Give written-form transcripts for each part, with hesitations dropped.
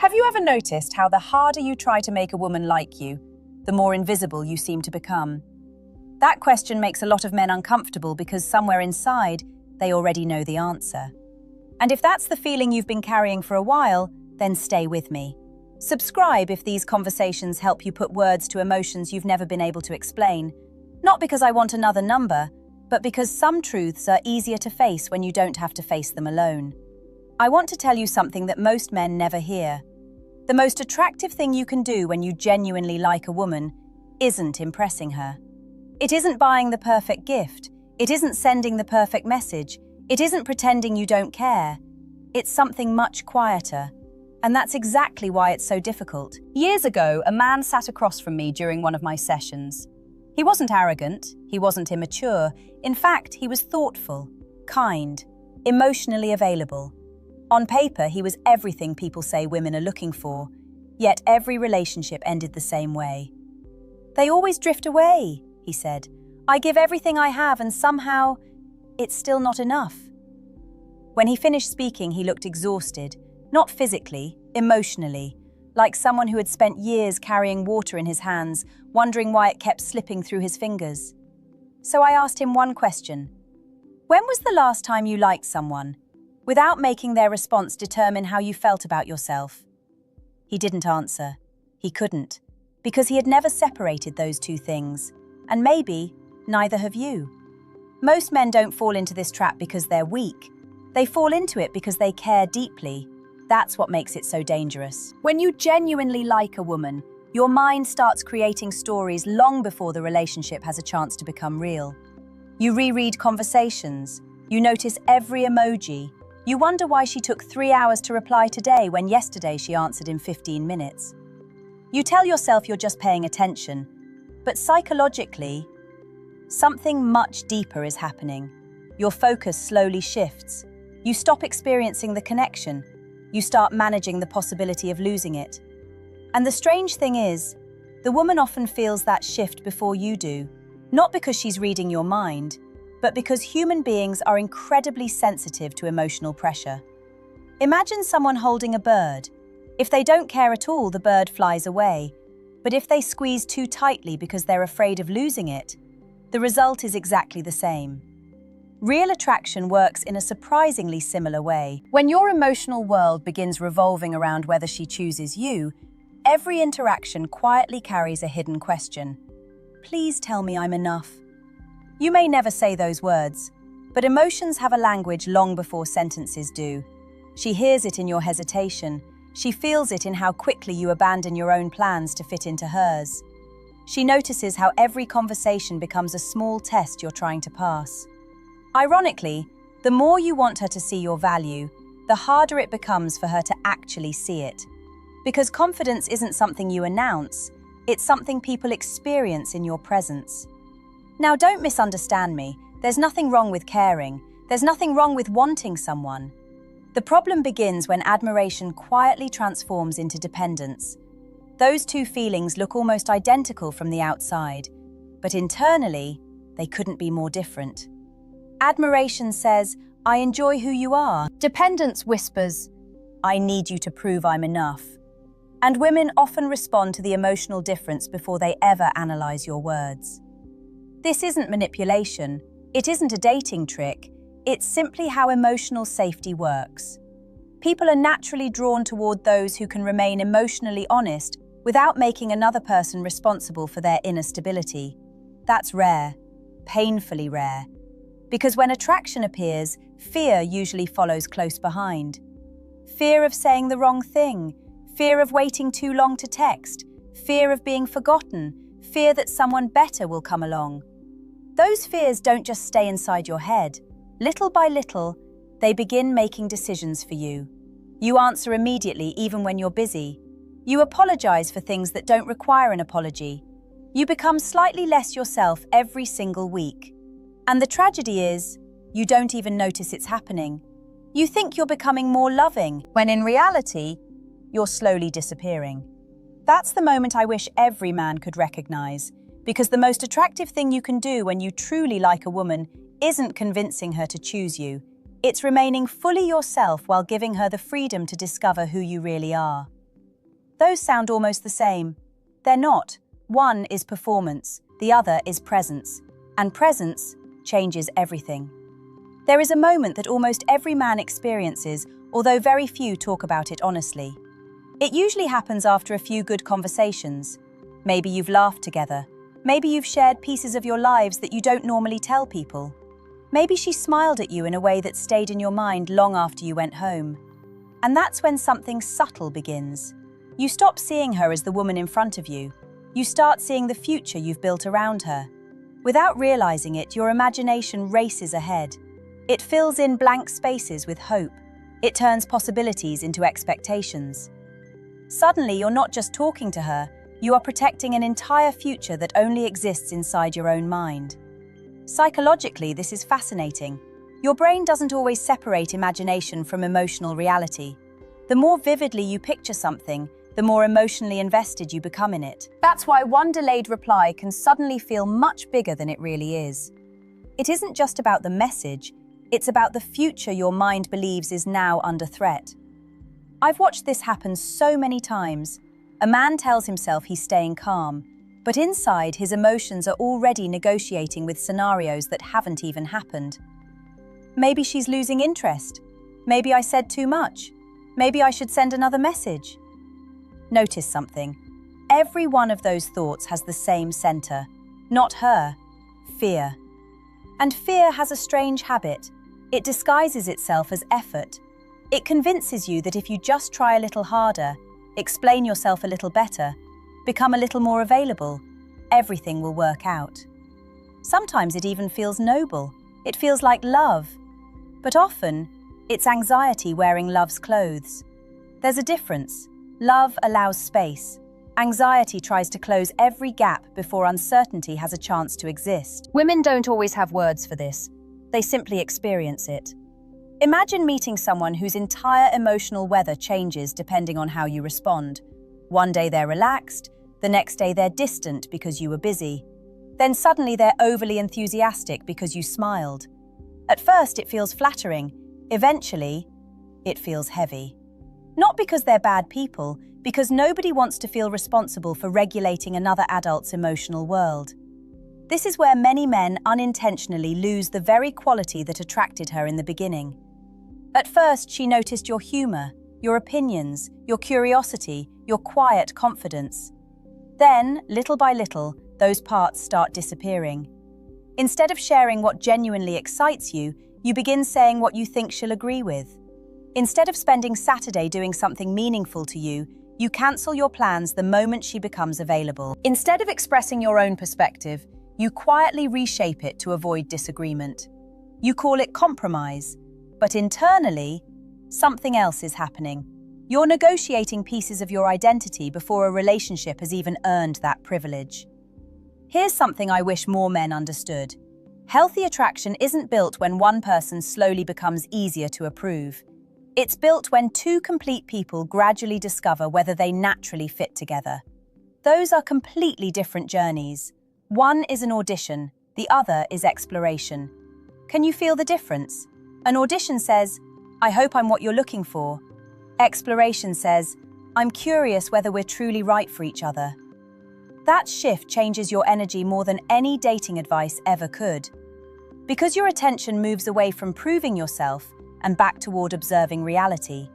Have you ever noticed how the harder you try to make a woman like you, the more invisible you seem to become? That question makes a lot of men uncomfortable because somewhere inside, they already know the answer. And if that's the feeling you've been carrying for a while, then stay with me. Subscribe if these conversations help you put words to emotions you've never been able to explain. Not because I want another number, but because some truths are easier to face when you don't have to face them alone. I want to tell you something that most men never hear. The most attractive thing you can do when you genuinely like a woman isn't impressing her. It isn't buying the perfect gift. It isn't sending the perfect message. It isn't pretending you don't care. It's something much quieter. And that's exactly why it's so difficult. Years ago, a man sat across from me during one of my sessions. He wasn't arrogant. He wasn't immature. In fact, he was thoughtful, kind, emotionally available. On paper, he was everything people say women are looking for, yet every relationship ended the same way. "They always drift away," he said. "I give everything I have and somehow, it's still not enough." When he finished speaking, he looked exhausted, not physically, emotionally, like someone who had spent years carrying water in his hands, wondering why it kept slipping through his fingers. So I asked him one question. When was the last time you liked someone, without making their response determine how you felt about yourself? He didn't answer. He couldn't, because he had never separated those two things, and maybe neither have you. Most men don't fall into this trap because they're weak. They fall into it because they care deeply. That's what makes it so dangerous. When you genuinely like a woman, your mind starts creating stories long before the relationship has a chance to become real. You reread conversations. You notice every emoji. You wonder why she took 3 hours to reply today when yesterday she answered in 15 minutes. You tell yourself you're just paying attention, but psychologically, something much deeper is happening. Your focus slowly shifts. You stop experiencing the connection. You start managing the possibility of losing it. And the strange thing is, the woman often feels that shift before you do, not because she's reading your mind, but because human beings are incredibly sensitive to emotional pressure. Imagine someone holding a bird. If they don't care at all, the bird flies away. But if they squeeze too tightly because they're afraid of losing it, the result is exactly the same. Real attraction works in a surprisingly similar way. When your emotional world begins revolving around whether she chooses you, every interaction quietly carries a hidden question. Please tell me I'm enough. You may never say those words, but emotions have a language long before sentences do. She hears it in your hesitation. She feels it in how quickly you abandon your own plans to fit into hers. She notices how every conversation becomes a small test you're trying to pass. Ironically, the more you want her to see your value, the harder it becomes for her to actually see it. Because confidence isn't something you announce, it's something people experience in your presence. Now, don't misunderstand me. There's nothing wrong with caring. There's nothing wrong with wanting someone. The problem begins when admiration quietly transforms into dependence. Those two feelings look almost identical from the outside, but internally, they couldn't be more different. Admiration says, "I enjoy who you are." Dependence whispers, "I need you to prove I'm enough." And women often respond to the emotional difference before they ever analyze your words. This isn't manipulation. It isn't a dating trick. It's simply how emotional safety works. People are naturally drawn toward those who can remain emotionally honest without making another person responsible for their inner stability. That's rare, painfully rare. Because when attraction appears, fear usually follows close behind. Fear of saying the wrong thing, fear of waiting too long to text, fear of being forgotten, fear that someone better will come along. Those fears don't just stay inside your head. Little by little, they begin making decisions for you. You answer immediately even when you're busy. You apologize for things that don't require an apology. You become slightly less yourself every single week. And the tragedy is, you don't even notice it's happening. You think you're becoming more loving, when in reality, you're slowly disappearing. That's the moment I wish every man could recognize. Because the most attractive thing you can do when you truly like a woman isn't convincing her to choose you. It's remaining fully yourself while giving her the freedom to discover who you really are. Those sound almost the same. They're not. One is performance, the other is presence. And presence changes everything. There is a moment that almost every man experiences, although very few talk about it honestly. It usually happens after a few good conversations. Maybe you've laughed together. Maybe you've shared pieces of your lives that you don't normally tell people. Maybe she smiled at you in a way that stayed in your mind long after you went home. And that's when something subtle begins. You stop seeing her as the woman in front of you. You start seeing the future you've built around her. Without realizing it, your imagination races ahead. It fills in blank spaces with hope. It turns possibilities into expectations. Suddenly, you're not just talking to her, you are protecting an entire future that only exists inside your own mind. Psychologically, this is fascinating. Your brain doesn't always separate imagination from emotional reality. The more vividly you picture something, the more emotionally invested you become in it. That's why one delayed reply can suddenly feel much bigger than it really is. It isn't just about the message, it's about the future your mind believes is now under threat. I've watched this happen so many times. A man tells himself he's staying calm, but inside his emotions are already negotiating with scenarios that haven't even happened. Maybe she's losing interest. Maybe I said too much. Maybe I should send another message. Notice something. Every one of those thoughts has the same center. Not her, fear. And fear has a strange habit. It disguises itself as effort. It convinces you that if you just try a little harder, explain yourself a little better, become a little more available, everything will work out. Sometimes it even feels noble. It feels like love. But often, it's anxiety wearing love's clothes. There's a difference. Love allows space. Anxiety tries to close every gap before uncertainty has a chance to exist. Women don't always have words for this. They simply experience it. Imagine meeting someone whose entire emotional weather changes depending on how you respond. One day they're relaxed, the next day they're distant because you were busy. Then suddenly they're overly enthusiastic because you smiled. At first it feels flattering. Eventually, it feels heavy. Not because they're bad people, because nobody wants to feel responsible for regulating another adult's emotional world. This is where many men unintentionally lose the very quality that attracted her in the beginning. At first, she noticed your humor, your opinions, your curiosity, your quiet confidence. Then, little by little, those parts start disappearing. Instead of sharing what genuinely excites you, you begin saying what you think she'll agree with. Instead of spending Saturday doing something meaningful to you, you cancel your plans the moment she becomes available. Instead of expressing your own perspective, you quietly reshape it to avoid disagreement. You call it compromise, but internally, something else is happening. You're negotiating pieces of your identity before a relationship has even earned that privilege. Here's something I wish more men understood. Healthy attraction isn't built when one person slowly becomes easier to approve. It's built when two complete people gradually discover whether they naturally fit together. Those are completely different journeys. One is an audition, the other is exploration. Can you feel the difference? An audition says, "I hope I'm what you're looking for." Exploration says, "I'm curious whether we're truly right for each other." That shift changes your energy more than any dating advice ever could. Because your attention moves away from proving yourself and back toward observing reality.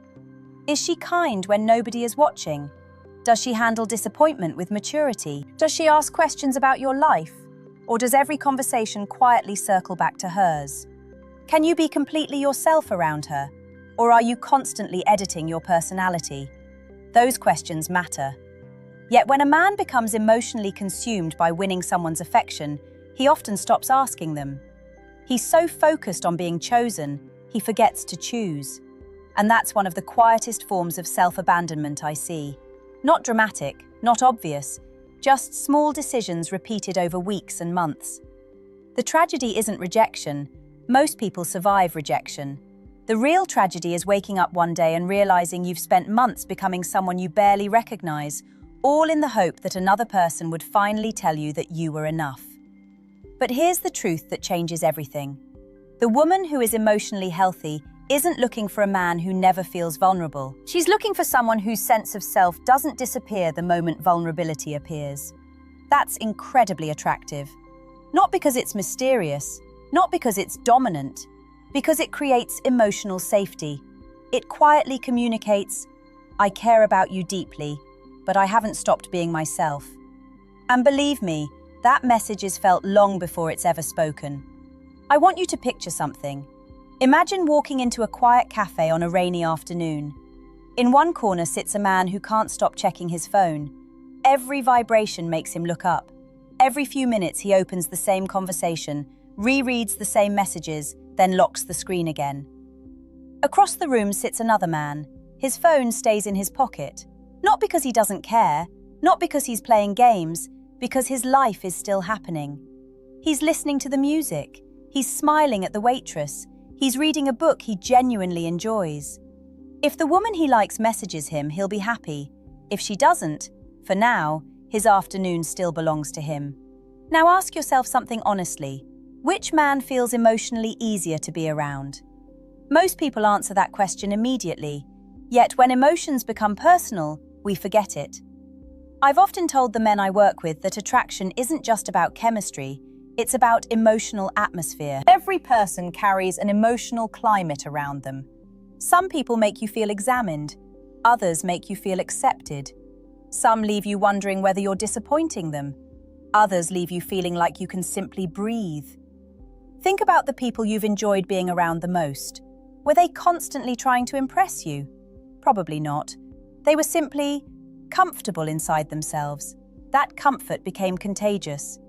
Is she kind when nobody is watching? Does she handle disappointment with maturity? Does she ask questions about your life? Or does every conversation quietly circle back to hers? Can you be completely yourself around her? Or are you constantly editing your personality? Those questions matter. Yet when a man becomes emotionally consumed by winning someone's affection, he often stops asking them. He's so focused on being chosen, he forgets to choose. And that's one of the quietest forms of self-abandonment I see. Not dramatic, not obvious, just small decisions repeated over weeks and months. The tragedy isn't rejection. Most people survive rejection. The real tragedy is waking up one day and realizing you've spent months becoming someone you barely recognize, all in the hope that another person would finally tell you that you were enough. But here's the truth that changes everything. The woman who is emotionally healthy isn't looking for a man who never feels vulnerable. She's looking for someone whose sense of self doesn't disappear the moment vulnerability appears. That's incredibly attractive. Not because it's mysterious, not because it's dominant, because it creates emotional safety. It quietly communicates, "I care about you deeply, but I haven't stopped being myself." And believe me, that message is felt long before it's ever spoken. I want you to picture something. Imagine walking into a quiet cafe on a rainy afternoon. In one corner sits a man who can't stop checking his phone. Every vibration makes him look up. Every few minutes he opens the same conversation, rereads the same messages, then locks the screen again. Across the room sits another man. His phone stays in his pocket. Not because he doesn't care, not because he's playing games, because his life is still happening. He's listening to the music. He's smiling at the waitress. He's reading a book he genuinely enjoys. If the woman he likes messages him, he'll be happy. If she doesn't, for now, his afternoon still belongs to him. Now ask yourself something honestly. Which man feels emotionally easier to be around? Most people answer that question immediately, yet when emotions become personal, we forget it. I've often told the men I work with that attraction isn't just about chemistry, it's about emotional atmosphere. Every person carries an emotional climate around them. Some people make you feel examined, others make you feel accepted. Some leave you wondering whether you're disappointing them. Others leave you feeling like you can simply breathe. Think about the people you've enjoyed being around the most. Were they constantly trying to impress you? Probably not. They were simply comfortable inside themselves. That comfort became contagious.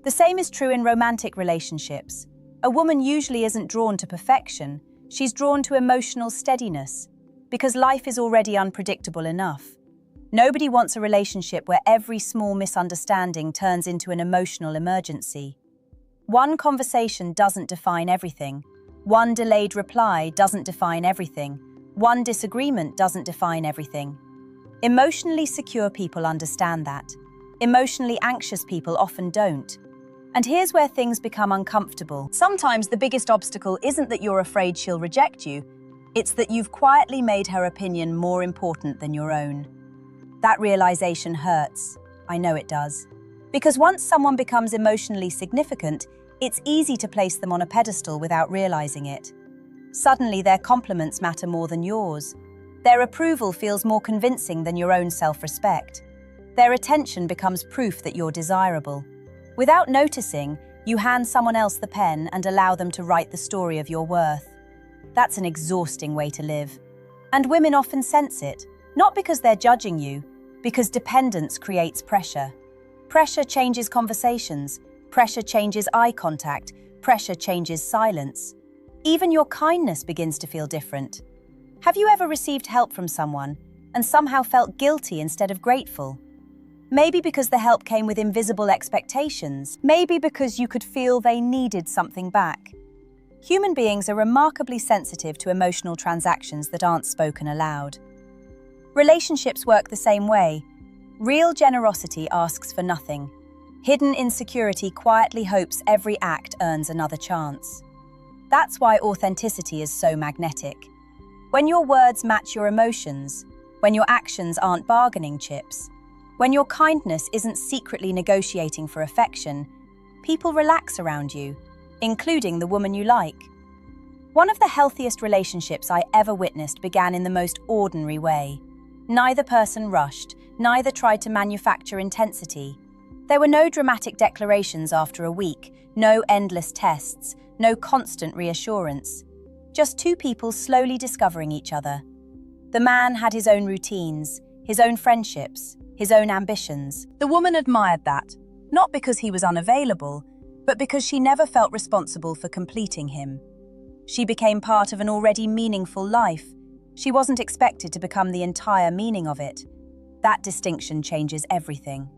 The same is true in romantic relationships. A woman usually isn't drawn to perfection. She's drawn to emotional steadiness, because life is already unpredictable enough. Nobody wants a relationship where every small misunderstanding turns into an emotional emergency. One conversation doesn't define everything. One delayed reply doesn't define everything. One disagreement doesn't define everything. Emotionally secure people understand that. Emotionally anxious people often don't. And here's where things become uncomfortable. Sometimes the biggest obstacle isn't that you're afraid she'll reject you, it's that you've quietly made her opinion more important than your own. That realization hurts. I know it does. Because once someone becomes emotionally significant, it's easy to place them on a pedestal without realizing it. Suddenly, their compliments matter more than yours. Their approval feels more convincing than your own self-respect. Their attention becomes proof that you're desirable. Without noticing, you hand someone else the pen and allow them to write the story of your worth. That's an exhausting way to live. And women often sense it, not because they're judging you, because dependence creates pressure. Pressure changes conversations. Pressure changes eye contact. Pressure changes silence. Even your kindness begins to feel different. Have you ever received help from someone and somehow felt guilty instead of grateful? Maybe because the help came with invisible expectations. Maybe because you could feel they needed something back. Human beings are remarkably sensitive to emotional transactions that aren't spoken aloud. Relationships work the same way. Real generosity asks for nothing. Hidden insecurity quietly hopes every act earns another chance. That's why authenticity is so magnetic. When your words match your emotions, when your actions aren't bargaining chips, when your kindness isn't secretly negotiating for affection, people relax around you, including the woman you like. One of the healthiest relationships I ever witnessed began in the most ordinary way. Neither person rushed, neither tried to manufacture intensity. There were no dramatic declarations after a week, no endless tests, no constant reassurance. Just two people slowly discovering each other. The man had his own routines, his own friendships, his own ambitions. The woman admired that, not because he was unavailable, but because she never felt responsible for completing him. She became part of an already meaningful life. She wasn't expected to become the entire meaning of it. That distinction changes everything.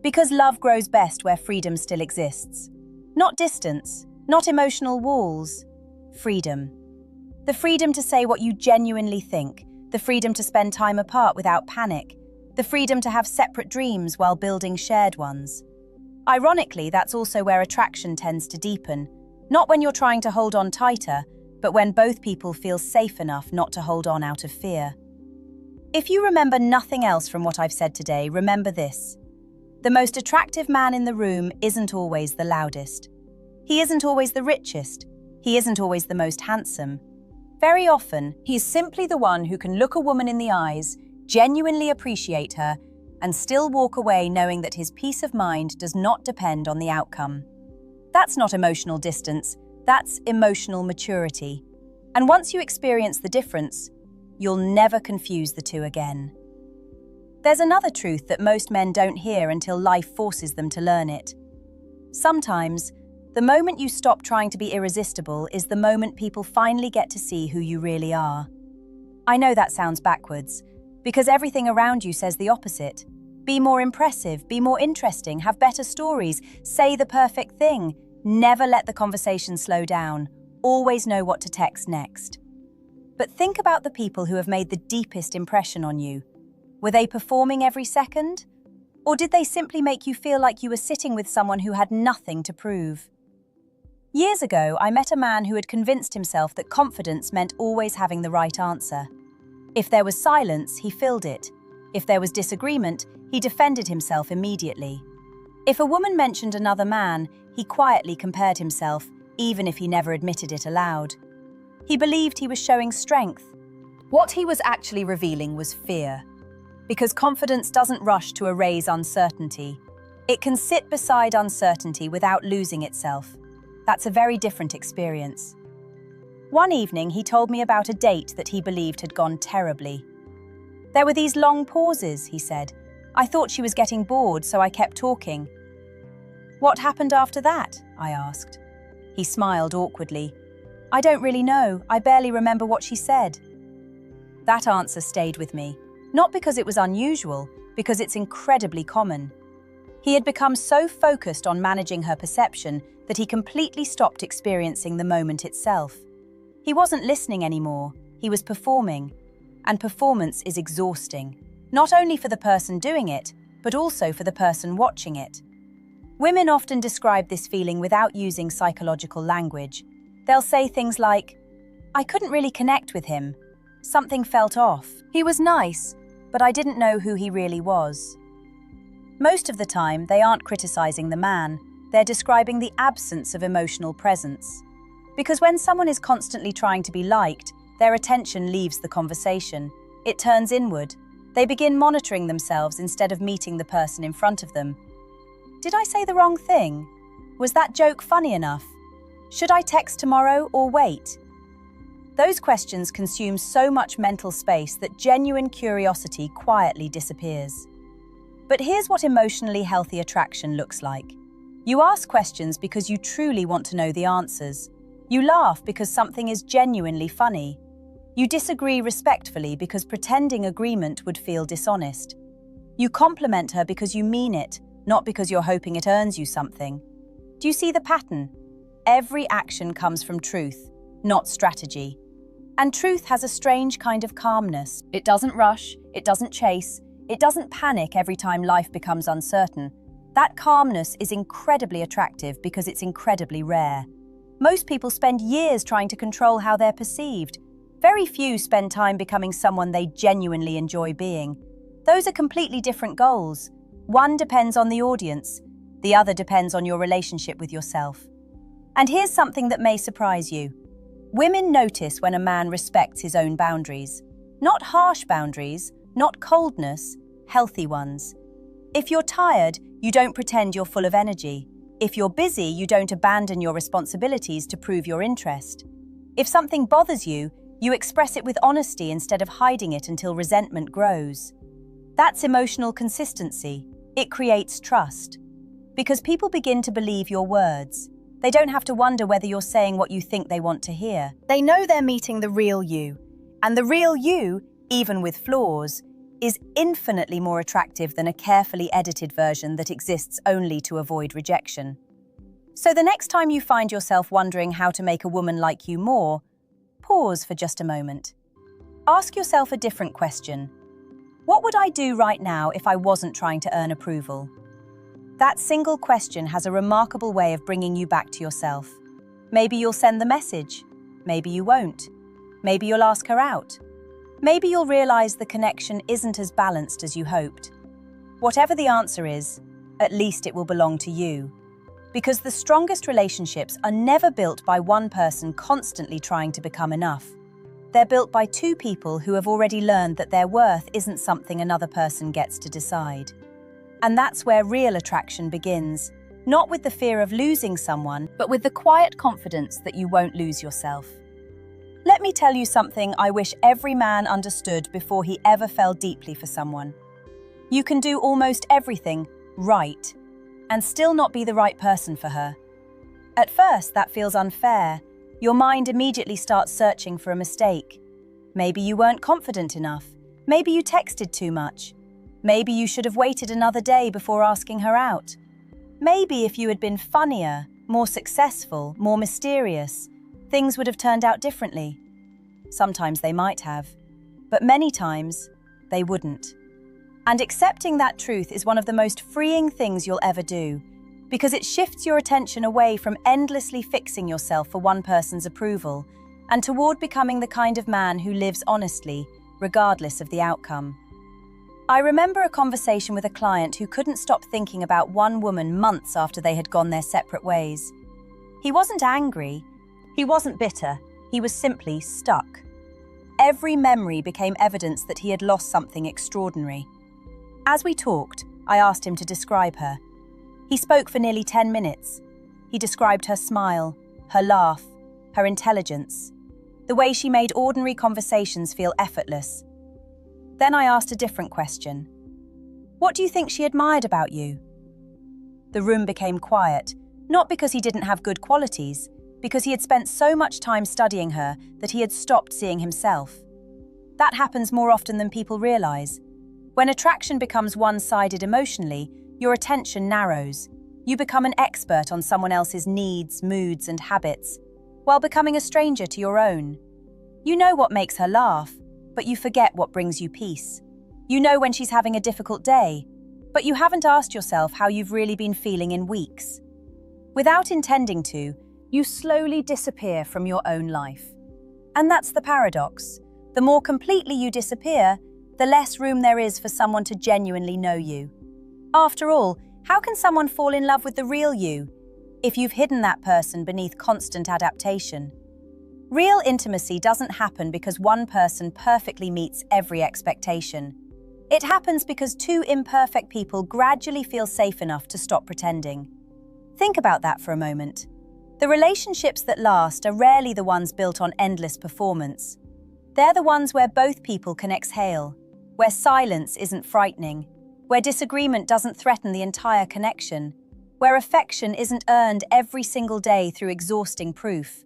Because love grows best where freedom still exists. Not distance, not emotional walls. Freedom. The freedom to say what you genuinely think, the freedom to spend time apart without panic, the freedom to have separate dreams while building shared ones. Ironically, that's also where attraction tends to deepen, not when you're trying to hold on tighter, but when both people feel safe enough not to hold on out of fear. If you remember nothing else from what I've said today, remember this. The most attractive man in the room isn't always the loudest. He isn't always the richest. He isn't always the most handsome. Very often, he's simply the one who can look a woman in the eyes, genuinely appreciate her, and still walk away knowing that his peace of mind does not depend on the outcome. That's not emotional distance, that's emotional maturity. And once you experience the difference, you'll never confuse the two again. There's another truth that most men don't hear until life forces them to learn it. Sometimes, the moment you stop trying to be irresistible is the moment people finally get to see who you really are. I know that sounds backwards, because everything around you says the opposite. Be more impressive, be more interesting, have better stories, say the perfect thing, never let the conversation slow down, always know what to text next. But think about the people who have made the deepest impression on you. Were they performing every second? Or did they simply make you feel like you were sitting with someone who had nothing to prove? Years ago, I met a man who had convinced himself that confidence meant always having the right answer. If there was silence, he filled it. If there was disagreement, he defended himself immediately. If a woman mentioned another man, he quietly compared himself, even if he never admitted it aloud. He believed he was showing strength. What he was actually revealing was fear. Because confidence doesn't rush to erase uncertainty. It can sit beside uncertainty without losing itself. That's a very different experience. One evening, he told me about a date that he believed had gone terribly. There were these long pauses, he said. I thought she was getting bored, so I kept talking. What happened after that? I asked. He smiled awkwardly. I don't really know. I barely remember what she said. That answer stayed with me, not because it was unusual, because it's incredibly common. He had become so focused on managing her perception that he completely stopped experiencing the moment itself. He wasn't listening anymore, he was performing. And performance is exhausting, not only for the person doing it, but also for the person watching it. Women often describe this feeling without using psychological language. They'll say things like, I couldn't really connect with him. Something felt off. He was nice, but I didn't know who he really was. Most of the time, they aren't criticizing the man. They're describing the absence of emotional presence. Because when someone is constantly trying to be liked, their attention leaves the conversation. It turns inward. They begin monitoring themselves instead of meeting the person in front of them. Did I say the wrong thing? Was that joke funny enough? Should I text tomorrow or wait? Those questions consume so much mental space that genuine curiosity quietly disappears. But here's what emotionally healthy attraction looks like. You ask questions because you truly want to know the answers. You laugh because something is genuinely funny. You disagree respectfully because pretending agreement would feel dishonest. You compliment her because you mean it, not because you're hoping it earns you something. Do you see the pattern? Every action comes from truth, not strategy. And truth has a strange kind of calmness. It doesn't rush, it doesn't chase, it doesn't panic every time life becomes uncertain. That calmness is incredibly attractive because it's incredibly rare. Most people spend years trying to control how they're perceived. Very few spend time becoming someone they genuinely enjoy being. Those are completely different goals. One depends on the audience, the other depends on your relationship with yourself. And here's something that may surprise you. Women notice when a man respects his own boundaries. Not harsh boundaries, not coldness, healthy ones. If you're tired, you don't pretend you're full of energy. If you're busy, you don't abandon your responsibilities to prove your interest. If something bothers you, you express it with honesty instead of hiding it until resentment grows. That's emotional consistency. It creates trust. Because people begin to believe your words. They don't have to wonder whether you're saying what you think they want to hear. They know they're meeting the real you. And the real you, even with flaws, is infinitely more attractive than a carefully edited version that exists only to avoid rejection. So the next time you find yourself wondering how to make a woman like you more, pause for just a moment. Ask yourself a different question. What would I do right now if I wasn't trying to earn approval? That single question has a remarkable way of bringing you back to yourself. Maybe you'll send the message. Maybe you won't. Maybe you'll ask her out. Maybe you'll realize the connection isn't as balanced as you hoped. Whatever the answer is, at least it will belong to you. Because the strongest relationships are never built by one person constantly trying to become enough. They're built by two people who have already learned that their worth isn't something another person gets to decide. And that's where real attraction begins, not with the fear of losing someone, but with the quiet confidence that you won't lose yourself. Let me tell you something I wish every man understood before he ever fell deeply for someone. You can do almost everything right and still not be the right person for her. At first, that feels unfair. Your mind immediately starts searching for a mistake. Maybe you weren't confident enough. Maybe you texted too much. Maybe you should have waited another day before asking her out. Maybe if you had been funnier, more successful, more mysterious, things would have turned out differently. Sometimes they might have, but many times they wouldn't. And accepting that truth is one of the most freeing things you'll ever do, because it shifts your attention away from endlessly fixing yourself for one person's approval and toward becoming the kind of man who lives honestly, regardless of the outcome. I remember a conversation with a client who couldn't stop thinking about one woman months after they had gone their separate ways. He wasn't angry. He wasn't bitter. He was simply stuck. Every memory became evidence that he had lost something extraordinary. As we talked, I asked him to describe her. He spoke for nearly 10 minutes. He described her smile, her laugh, her intelligence, the way she made ordinary conversations feel effortless. Then I asked a different question. What do you think she admired about you? The room became quiet, not because he didn't have good qualities, because he had spent so much time studying her that he had stopped seeing himself. That happens more often than people realize. When attraction becomes one-sided emotionally, your attention narrows. You become an expert on someone else's needs, moods, and habits, while becoming a stranger to your own. You know what makes her laugh, but you forget what brings you peace. You know when she's having a difficult day, but you haven't asked yourself how you've really been feeling in weeks. Without intending to, you slowly disappear from your own life. And that's the paradox. The more completely you disappear, the less room there is for someone to genuinely know you. After all, how can someone fall in love with the real you if you've hidden that person beneath constant adaptation? Real intimacy doesn't happen because one person perfectly meets every expectation. It happens because two imperfect people gradually feel safe enough to stop pretending. Think about that for a moment. The relationships that last are rarely the ones built on endless performance. They're the ones where both people can exhale, where silence isn't frightening, where disagreement doesn't threaten the entire connection, where affection isn't earned every single day through exhausting proof.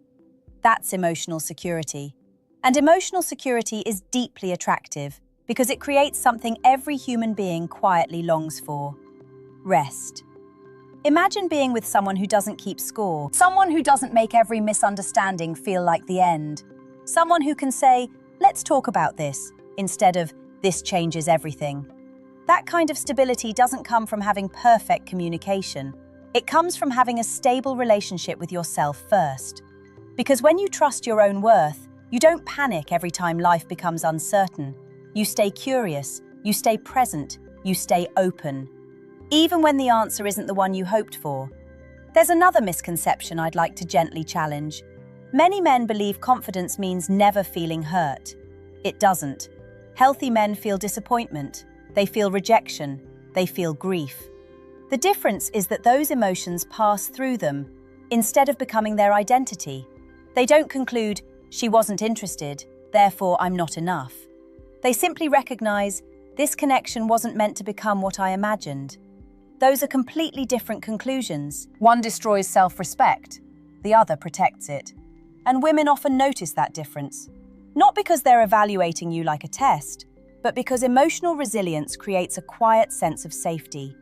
That's emotional security. And emotional security is deeply attractive because it creates something every human being quietly longs for: rest. Imagine being with someone who doesn't keep score, someone who doesn't make every misunderstanding feel like the end, someone who can say, "Let's talk about this," instead of "this changes everything." That kind of stability doesn't come from having perfect communication. It comes from having a stable relationship with yourself first. Because when you trust your own worth, you don't panic every time life becomes uncertain. You stay curious, you stay present, you stay open, even when the answer isn't the one you hoped for. There's another misconception I'd like to gently challenge. Many men believe confidence means never feeling hurt. It doesn't. Healthy men feel disappointment, they feel rejection, they feel grief. The difference is that those emotions pass through them instead of becoming their identity. They don't conclude, "She wasn't interested, therefore I'm not enough." They simply recognize, "This connection wasn't meant to become what I imagined." Those are completely different conclusions. One destroys self-respect, the other protects it. And women often notice that difference. Not because they're evaluating you like a test, but because emotional resilience creates a quiet sense of safety.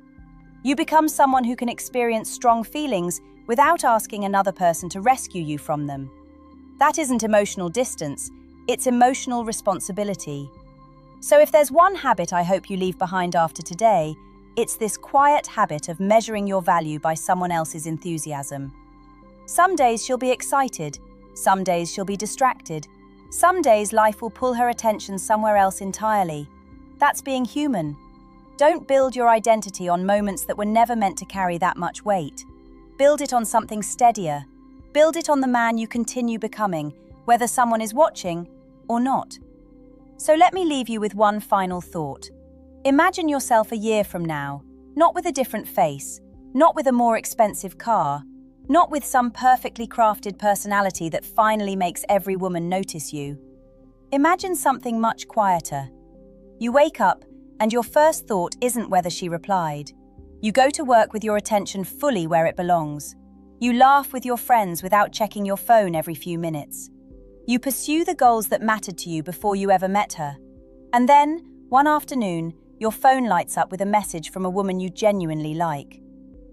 You become someone who can experience strong feelings without asking another person to rescue you from them. That isn't emotional distance, it's emotional responsibility. So if there's one habit I hope you leave behind after today, it's this quiet habit of measuring your value by someone else's enthusiasm. Some days she'll be excited, Some days she'll be distracted. Some days life will pull her attention somewhere else entirely. That's being human. Don't build your identity on moments that were never meant to carry that much weight. Build it on something steadier. Build it on the man you continue becoming, whether someone is watching or not. So let me leave you with one final thought. Imagine yourself a year from now, not with a different face, not with a more expensive car, not with some perfectly crafted personality that finally makes every woman notice you. Imagine something much quieter. You wake up, and your first thought isn't whether she replied. You go to work with your attention fully where it belongs. You laugh with your friends without checking your phone every few minutes. You pursue the goals that mattered to you before you ever met her. And then, one afternoon, your phone lights up with a message from a woman you genuinely like.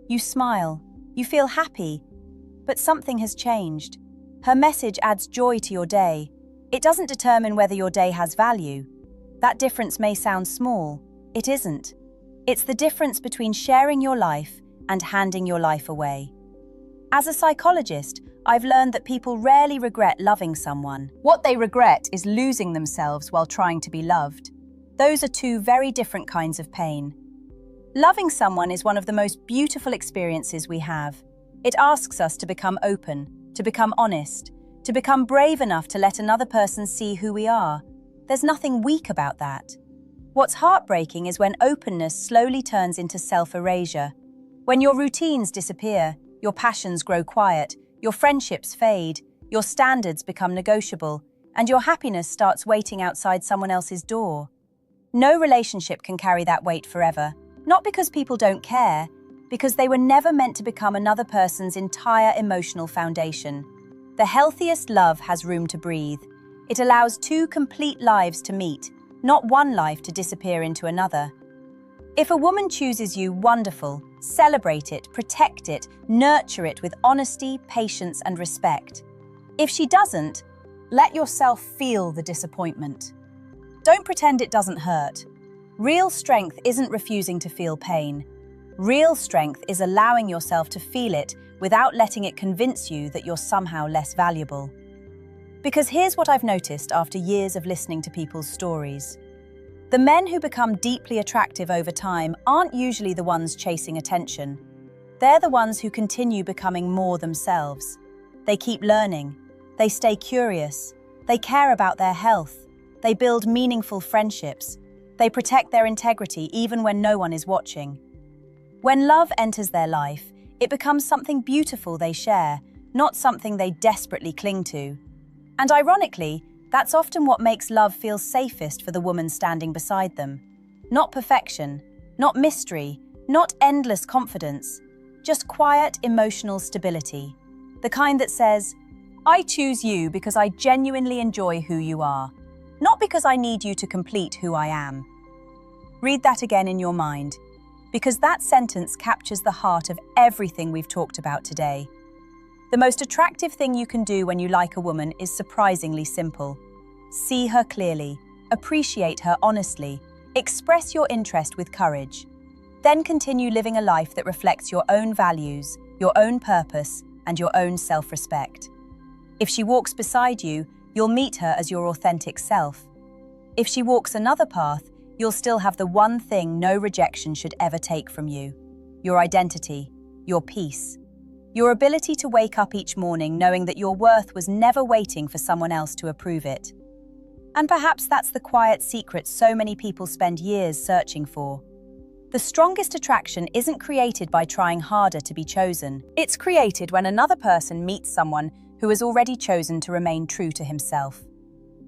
You smile. You feel happy. But something has changed. Her message adds joy to your day. It doesn't determine whether your day has value. That difference may sound small. It isn't. It's the difference between sharing your life and handing your life away. As a psychologist, I've learned that people rarely regret loving someone. What they regret is losing themselves while trying to be loved. Those are two very different kinds of pain. Loving someone is one of the most beautiful experiences we have. It asks us to become open, to become honest, to become brave enough to let another person see who we are. There's nothing weak about that. What's heartbreaking is when openness slowly turns into self-erasure. When your routines disappear, your passions grow quiet, your friendships fade, your standards become negotiable, and your happiness starts waiting outside someone else's door. No relationship can carry that weight forever, not because people don't care, because they were never meant to become another person's entire emotional foundation. The healthiest love has room to breathe. It allows two complete lives to meet, not one life to disappear into another. If a woman chooses you, wonderful. Celebrate it, protect it, nurture it with honesty, patience, and respect. If she doesn't, let yourself feel the disappointment. Don't pretend it doesn't hurt. Real strength isn't refusing to feel pain. Real strength is allowing yourself to feel it without letting it convince you that you're somehow less valuable. Because here's what I've noticed after years of listening to people's stories. The men who become deeply attractive over time aren't usually the ones chasing attention. They're the ones who continue becoming more themselves. They keep learning. They stay curious. They care about their health. They build meaningful friendships. They protect their integrity even when no one is watching. When love enters their life, it becomes something beautiful they share, not something they desperately cling to. And ironically, that's often what makes love feel safest for the woman standing beside them. Not perfection, not mystery, not endless confidence, just quiet emotional stability. The kind that says, I choose you because I genuinely enjoy who you are, not because I need you to complete who I am. Read that again in your mind, because that sentence captures the heart of everything we've talked about today. The most attractive thing you can do when you like a woman is surprisingly simple. See her clearly, appreciate her honestly, express your interest with courage. Then continue living a life that reflects your own values, your own purpose, and your own self-respect. If she walks beside you, you'll meet her as your authentic self. If she walks another path, you'll still have the one thing no rejection should ever take from you: your identity, your peace. Your ability to wake up each morning knowing that your worth was never waiting for someone else to approve it. And perhaps that's the quiet secret so many people spend years searching for. The strongest attraction isn't created by trying harder to be chosen. It's created when another person meets someone who has already chosen to remain true to himself.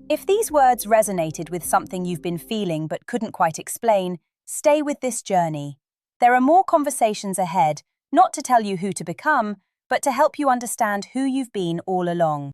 If these words resonated with something you've been feeling but couldn't quite explain, stay with this journey. There are more conversations ahead, not to tell you who to become, but to help you understand who you've been all along.